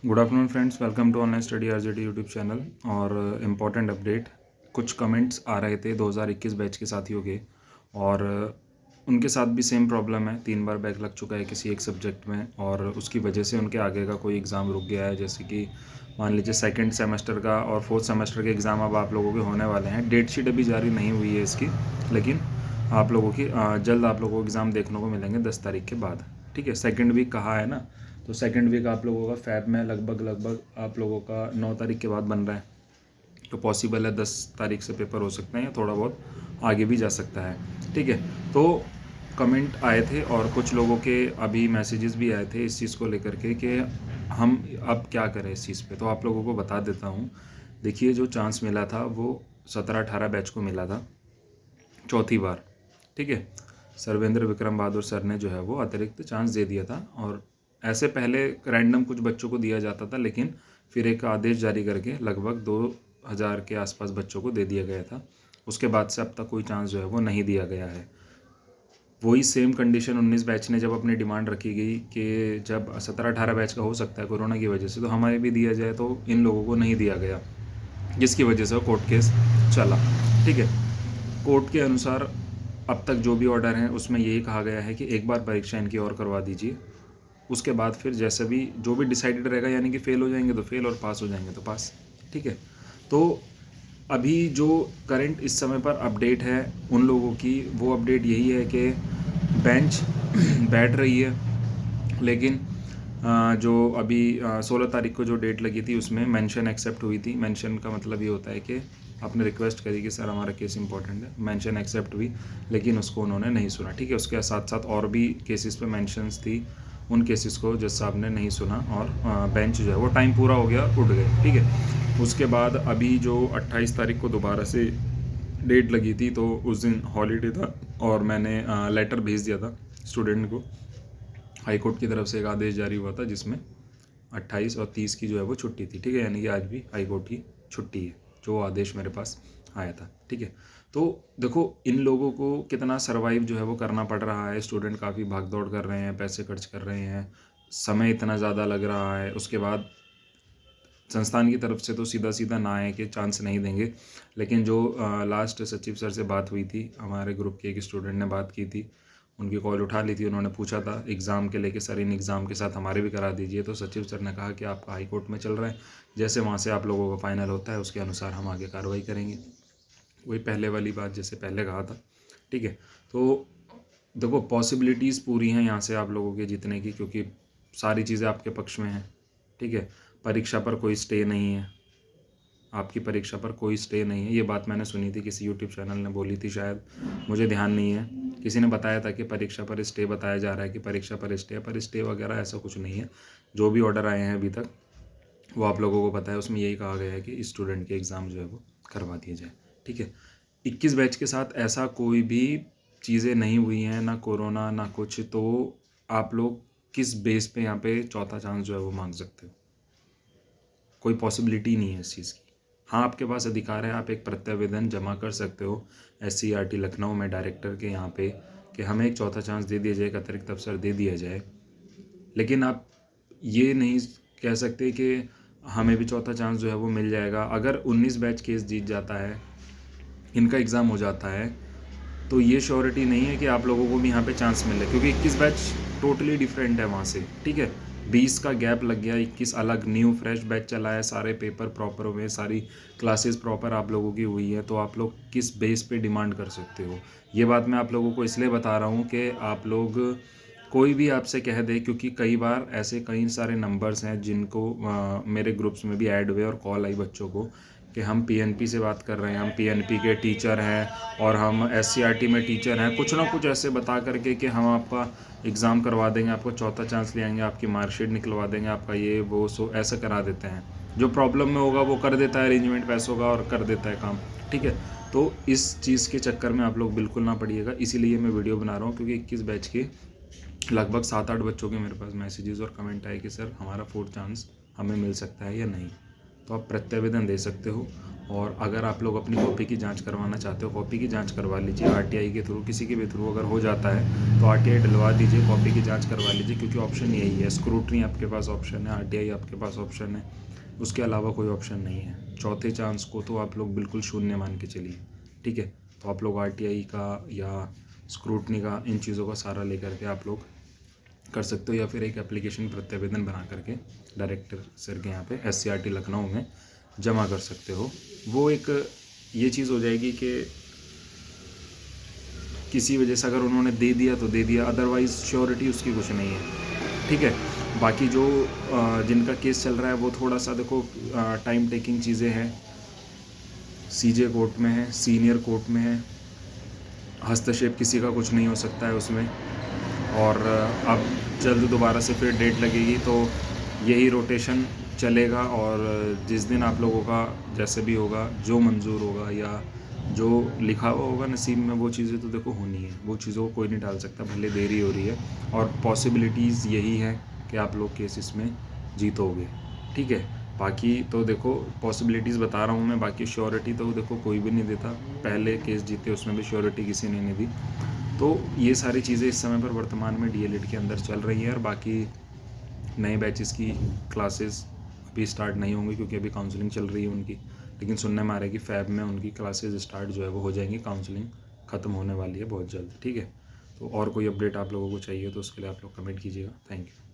Good afternoon friends, welcome to online study RJD YouTube channel. और important update, कुछ comments आ रहे थे 2021 बैच के साथियों के, और उनके साथ भी सेम प्रॉब्लम है। 3 बार बैक लग चुका है किसी एक सब्जेक्ट में, और उसकी वजह से उनके आगे का कोई एग्ज़ाम रुक गया है। जैसे कि मान लीजिए सेकंड सेमेस्टर का और फोर्थ सेमेस्टर के एग्ज़ाम अब आप लोगों के होने वाले हैं। डेट शीट अभी जारी नहीं हुई है इसकी, लेकिन आप लोगों की जल्द आप लोगों को एग्ज़ाम देखने को मिलेंगे 10 तारीख के बाद। ठीक है, सेकंड वीक कहा है ना, तो सेकंड वीक आप लोगों का फैब में लगभग आप लोगों का 9 तारीख के बाद बन रहा है। तो पॉसिबल है 10 तारीख से पेपर हो सकते हैं या थोड़ा बहुत आगे भी जा सकता है। ठीक है, तो कमेंट आए थे और कुछ लोगों के अभी मैसेजेस भी आए थे इस चीज़ को लेकर के कि हम अब क्या करें इस चीज़ पे। तो आप लोगों को बता देता हूँ। देखिए, जो चांस मिला था वो 17-18 बैच को मिला था चौथी बार। ठीक है, सर्वेंद्र विक्रम बहादुर सर ने जो है वो अतिरिक्त चांस दे दिया था। और ऐसे पहले रैंडम कुछ बच्चों को दिया जाता था, लेकिन फिर एक आदेश जारी करके लगभग 2000 के आसपास बच्चों को दे दिया गया था। उसके बाद से अब तक कोई चांस जो है वो नहीं दिया गया है। वही सेम कंडीशन 19 बैच ने जब अपनी डिमांड रखी गई कि जब 17-18 बैच का हो सकता है कोरोना की वजह से, तो हमारे भी दिया जाए, तो इन लोगों को नहीं दिया गया, जिसकी वजह से कोर्ट केस चला। ठीक है, कोर्ट के अनुसार अब तक जो भी ऑर्डर हैं उसमें यही कहा गया है कि एक बार परीक्षा इनकी और करवा दीजिए। उसके बाद फिर जैसे भी जो भी डिसाइडेड रहेगा, यानी कि फ़ेल हो जाएंगे तो फेल और पास हो जाएंगे तो पास। ठीक है, तो अभी जो करंट इस समय पर अपडेट है उन लोगों की, वो अपडेट यही है कि बेंच बैठ रही है, लेकिन जो अभी 16 तारीख को जो डेट लगी थी उसमें मेंशन एक्सेप्ट हुई थी। मेंशन का मतलब ये होता है कि आपने रिक्वेस्ट करी कि सर हमारा केस इंपॉर्टेंट है, मेंशन एक्सेप्ट हुई, लेकिन उसको उन्होंने नहीं सुना। ठीक है, उसके साथ साथ और भी केसेस पे मेंशंस थी, उन केसेस को जज साहब ने नहीं सुना और बेंच जो है वो टाइम पूरा हो गया, उठ गए। ठीक है, उसके बाद अभी जो 28 तारीख को दोबारा से डेट लगी थी, तो उस दिन हॉलीडे था और मैंने लेटर भेज दिया था स्टूडेंट को। हाई कोर्ट की तरफ से एक आदेश जारी हुआ था जिसमें 28 और 30 की जो है वो छुट्टी थी। ठीक है, यानी कि आज भी हाई कोर्ट की छुट्टी है, जो आदेश मेरे पास आया था। ठीक है, तो देखो इन लोगों को कितना सरवाइव जो है वो करना पड़ रहा है। स्टूडेंट काफ़ी भाग दौड़ कर रहे हैं, पैसे खर्च कर रहे हैं, समय इतना ज़्यादा लग रहा है। उसके बाद संस्थान की तरफ से तो सीधा सीधा ना है कि चांस नहीं देंगे, लेकिन जो लास्ट सचिव सर से बात हुई थी, हमारे ग्रुप के एक स्टूडेंट ने बात की थी, उनकी कॉल उठा ली थी। उन्होंने पूछा था एग्ज़ाम के लेके, सर इन एग्ज़ाम के साथ हमारे भी करा दीजिए। तो सचिव सर ने कहा कि आपका हाई कोर्ट में चल रहा है, जैसे वहाँ से आप लोगों का फाइनल होता है उसके अनुसार हम आगे कार्रवाई करेंगे। वही पहले वाली बात जैसे पहले कहा था। ठीक है, तो देखो पॉसिबिलिटीज़ पूरी हैं यहाँ से आप लोगों के जीतने की, क्योंकि सारी चीज़ें आपके पक्ष में हैं। ठीक है, परीक्षा पर कोई स्टे नहीं है, आपकी परीक्षा पर कोई स्टे नहीं है। ये बात मैंने सुनी थी, किसी यूट्यूब चैनल ने बोली थी शायद, मुझे ध्यान नहीं है। किसी ने बताया था कि परीक्षा पर स्टे बताया जा रहा है, कि परीक्षा पर स्टे, पर स्टे वगैरह ऐसा कुछ नहीं है। जो भी ऑर्डर आए हैं अभी तक वो आप लोगों को पता है, उसमें यही कहा गया है कि स्टूडेंट के एग्ज़ाम जो है वो करवा दिए जाए। ठीक है, 21 बैच के साथ ऐसा कोई भी चीज़ें नहीं हुई हैं, ना कोरोना ना कुछ। तो आप लोग किस बेस पे यहाँ पे चौथा चांस जो है वो मांग सकते हो? कोई पॉसिबिलिटी नहीं है इस चीज़ की। हाँ, आपके पास अधिकार है, आप एक प्रत्यावेदन जमा कर सकते हो SCERT लखनऊ में डायरेक्टर के यहाँ पे, कि हमें एक चौथा चांस दे दिया जाए, एक अतिरिक्त अवसर दे दिया जाए। लेकिन आप ये नहीं कह सकते कि हमें भी चौथा चांस जो है वो मिल जाएगा। अगर 19 बैच केस जीत जाता है, इनका एग्ज़ाम हो जाता है, तो ये श्योरिटी नहीं है कि आप लोगों को भी यहाँ पे चांस मिले, क्योंकि 21 बैच टोटली डिफरेंट है वहाँ से। ठीक है, 20 का गैप लग गया, 21 अलग न्यू फ्रेश बैच चला है, सारे पेपर प्रॉपर हुए, सारी क्लासेस प्रॉपर आप लोगों की हुई है। तो आप लोग किस बेस पे डिमांड कर सकते हो? ये बात मैं आप लोगों को इसलिए बता रहा हूँ कि आप लोग, कोई भी आपसे कह दे, क्योंकि कई बार ऐसे कई सारे नंबर्स हैं जिनको मेरे ग्रुप्स में भी ऐड हुए और कॉल आई बच्चों को कि हम PNP से बात कर रहे हैं, हम PNP के टीचर हैं और हम SCERT में टीचर हैं, कुछ ना कुछ ऐसे बता करके कि हम आपका एग्ज़ाम करवा देंगे, आपको चौथा चांस ले आएंगे, आपकी मार्कशीट निकलवा देंगे, आपका ये वो सो ऐसा करा देते हैं। जो प्रॉब्लम में होगा वो कर देता है अरेंजमेंट पैसों का और कर देता है काम। ठीक है, तो इस चीज़ के चक्कर में आप लोग बिल्कुल ना पड़िएगा, इसीलिए मैं वीडियो बना रहा हूँ। क्योंकि 21 बैच के लगभग 7-8 बच्चों के मेरे पास मैसेजेस और कमेंट आए कि सर हमारा फोर्थ चांस हमें मिल सकता है या नहीं। तो आप प्रत्यावेदन दे सकते हो और अगर आप लोग अपनी कॉपी की जांच करवाना चाहते हो, कॉपी की जांच करवा लीजिए आरटीआई के थ्रू, किसी के भी थ्रू अगर हो जाता है तो आरटीआई डलवा दीजिए, कॉपी की जांच करवा लीजिए, क्योंकि ऑप्शन यही है, स्क्रूटनी आपके पास ऑप्शन है, आरटीआई आपके पास ऑप्शन है, उसके अलावा कोई ऑप्शन नहीं है। चौथे चांस को तो आप लोग बिल्कुल शून्य मान के चलिए, ठीक है। तो आप लोग आरटीआई का या स्क्रूटनी का, इन चीज़ों का सहारा लेकर के आप लोग कर सकते हो, या फिर एक एप्लीकेशन प्रत्यावेदन बना करके डायरेक्टर सर के यहाँ पे SCRT लखनऊ में जमा कर सकते हो। वो एक ये चीज़ हो जाएगी कि किसी वजह से अगर उन्होंने दे दिया तो दे दिया, अदरवाइज़ श्योरिटी उसकी कुछ नहीं है, ठीक है। बाकी जो जिनका केस चल रहा है वो थोड़ा सा देखो टाइम टेकिंग चीज़ें हैं, CJ कोर्ट में है, सीनियर कोर्ट में है, हस्तक्षेप किसी का कुछ नहीं हो सकता है उसमें। और अब जल्द दोबारा से फिर डेट लगेगी तो यही रोटेशन चलेगा, और जिस दिन आप लोगों का जैसे भी होगा, जो मंजूर होगा या जो लिखा हुआ होगा नसीब में, वो चीज़ें तो देखो होनी है, वो चीज़ों को कोई नहीं टाल सकता, भले देरी हो रही है। और पॉसिबिलिटीज़ यही है कि आप लोग केस इसमें जीतोगे, ठीक है। बाकी तो देखो पॉसिबिलिटीज़ बता रहा हूँ मैं, बाकी श्योरिटी तो देखो कोई भी नहीं देता, पहले केस जीते उसमें भी श्योरिटी किसी ने नहीं दी। तो ये सारी चीज़ें इस समय पर वर्तमान में DLED के अंदर चल रही है, और बाकी नए बैचेस की क्लासेस अभी स्टार्ट नहीं होंगी क्योंकि अभी काउंसलिंग चल रही है उनकी, लेकिन सुनने में आ रहा है कि फैब में उनकी क्लासेस स्टार्ट जो है वो हो जाएंगी, काउंसलिंग ख़त्म होने वाली है बहुत जल्द, ठीक है। तो और कोई अपडेट आप लोगों को चाहिए तो उसके लिए आप लोग कमेंट कीजिएगा। Thank you.